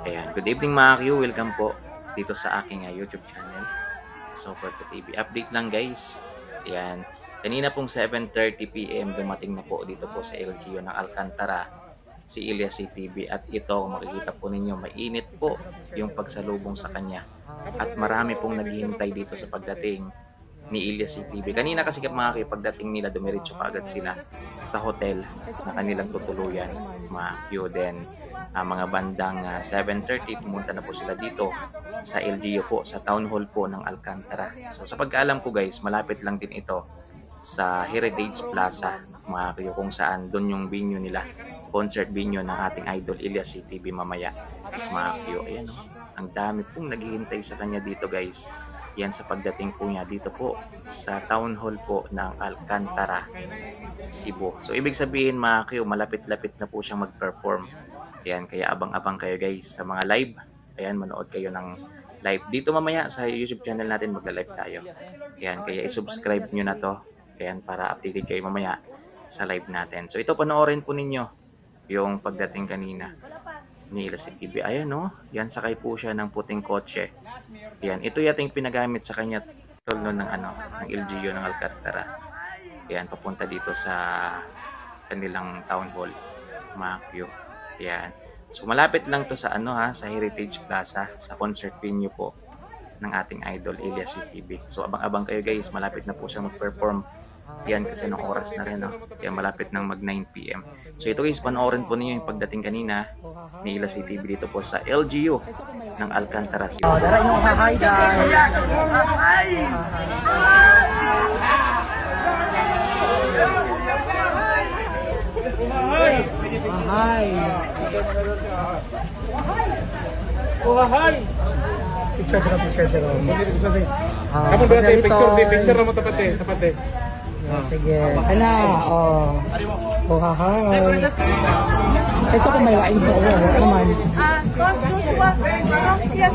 Ayan, good evening mga Q, welcome po dito sa aking YouTube channel, Soporta TV. Update lang guys, ayan, kanina pong 7:30 PM dumating na po dito po sa LGU ng Alcantara si Ilyas CTV at ito kung makikita po ninyo mainit po yung pagsalubong sa kanya at marami pong naghihintay dito sa pagdating ni Ilyas CTV. Kanina kasi mga Q, pagdating nila dumiretso kaagad sila sa hotel na kanilang tutuluyan mga Q. Then mga bandang 7:30 pumunta na po sila dito sa LGU po, sa town hall po ng Alcantara. So sa pagkaalam ko guys, malapit lang din ito sa Heritage Plaza mga Q, kung saan doon yung venue nila, concert venue ng ating idol Ilyas CTV mamaya mga Q. Ayan o, ang dami pong naghihintay sa kanya dito guys. Yan sa pagdating po niya dito po sa town hall po ng Alcantara, Cebu. So ibig sabihin mga Q, malapit-lapit na po siyang mag-perform. Ayan, kaya abang-abang kayo guys sa mga live. Ayan, manood kayo ng live. Dito mamaya sa YouTube channel natin magla-live tayo. Ayan, kaya i-subscribe nyo na to. Ayan, para updated kayo mamaya sa live natin. So ito, panoorin po ninyo yung pagdating kanina ni Ilyas CTV. Ayan no, yan sakay po siya ng puting kotse. Yan, ito yating pinagamit sa kanya tol no, ng LGU ng Alcantara. Yan, papunta dito sa kanilang town hall, mga Q. Yan. So malapit lang to sa sa Heritage Plaza, sa concert venue po ng ating idol Ilyas CTV. So abang-abang kayo guys, malapit na po siya mag-perform. Yan kasi ng oras na rin, no? Kaya malapit ng mag 9 PM. So ito guys, panoorin po ninyo yung pagdating kanina ni Ilyas CTV dito po sa LGU ng Alcantara. Dara yung hahay guys. Hahay. Hahay. Picture sila. Kamu berarti picture naman tapat eh. Sige. Kana, hahay. Kasi kung may lain ko, naman. Boss Joshua, yes.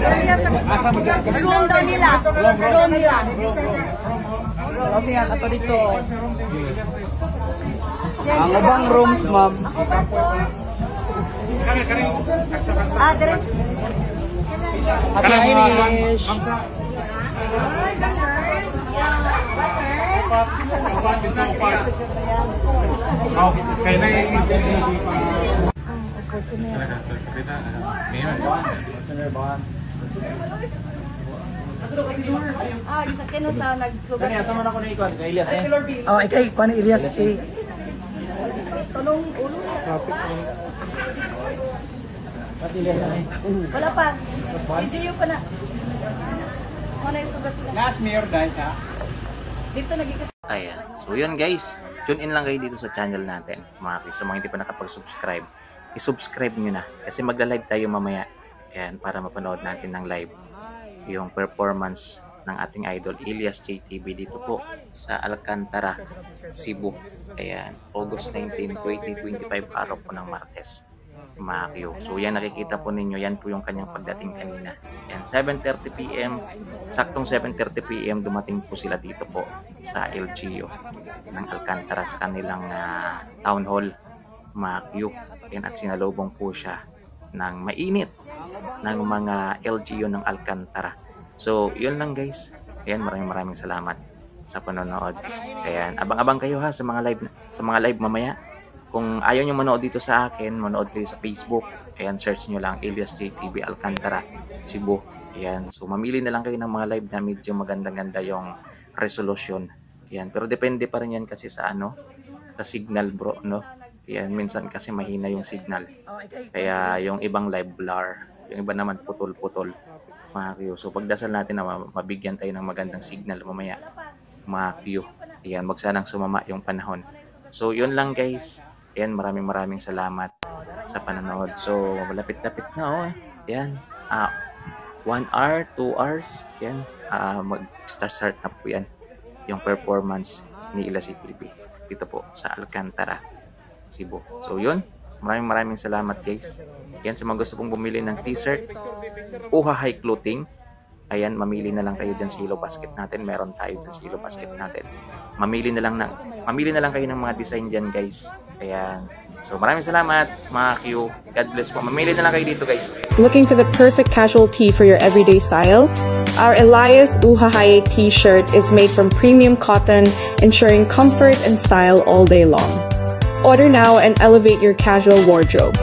Room daw nila. Room nila. Kami yan, ato dito. Ang abang rooms, ma'am. Direct. Ate Irish. Kaya na Isa kino sa nagsugat. Kaya sama na ko ni Ikon, kay Ilyas eh. Oh, ikay, paano Ilyas? Tulong ulo. Pati Ilyas eh. Wala pa. Video pa na. Ano yung sugat nila? Last mayor guys ha. Dito nagikas. Ayan. So yun guys, tune in lang kayo dito sa channel natin mga Q. Sa mga hindi pa nakapag-subscribe, i-subscribe nyo na kasi magla-live tayo mamaya. Ayan, para mapanood natin ng live yung performance ng ating idol Ilyas CTV dito po sa Alcantara, Cebu. Ayan, August 19, 2025, araw po ng Martes, mga Q. So yan, nakikita po ninyo, yan po yung kanyang pagdating kanina. Ayan, 7:30 PM, saktong 7:30 PM dumating po sila dito po sa LGU ng Alcantara sa kanilang town hall, mga Q. Ayan, at sinalubong po siya ng mainit ng mga LGU ng Alcantara. So yun lang guys. Ayan, maraming salamat sa panonood. Ayan, abang-abang kayo ha sa mga live mamaya. Kung ayaw nyo manood dito sa akin, manood kayo sa Facebook. Ayan, search nyo lang Ilyas CTV Alcantara, Cebu. Ayan, so mamili na lang kayo ng mga live na medyo maganda-ganda yung resolution. Ayan, pero depende pa rin yan kasi sa sa signal bro, no? Ayan, minsan kasi mahina yung signal. Kaya yung ibang live blur, yung iba naman putol-putol, mga Q. So pagdasal natin na mabigyan tayo ng magandang signal mamaya, mga Q. Ayan, wag sanang sumama yung panahon. So yun lang guys. Ayan, maraming salamat sa panonood. So malapit-lapit na Ayan, 1 hour, 2 hours. Ayan, mag-start na po yan yung performance ni Ilyas CTV dito po sa Alcantara, Cebu. So yun, maraming salamat guys. Yan, sa mga gusto pong bumili ng t-shirt o hahay clothing, ayan, mamili na lang kayo dyan sa Yellow Basket natin. Meron tayo dyan sa Yellow Basket natin. Mamili na lang kayo ng mga design dyan guys. Ayan, So maraming salamat mga Q. God bless po. Mamili na lang kayo dito guys. Looking for the perfect casual tee for your everyday style? Our Elias Uhahaye t-shirt is made from premium cotton, ensuring comfort and style all day long. Order now and elevate your casual wardrobe.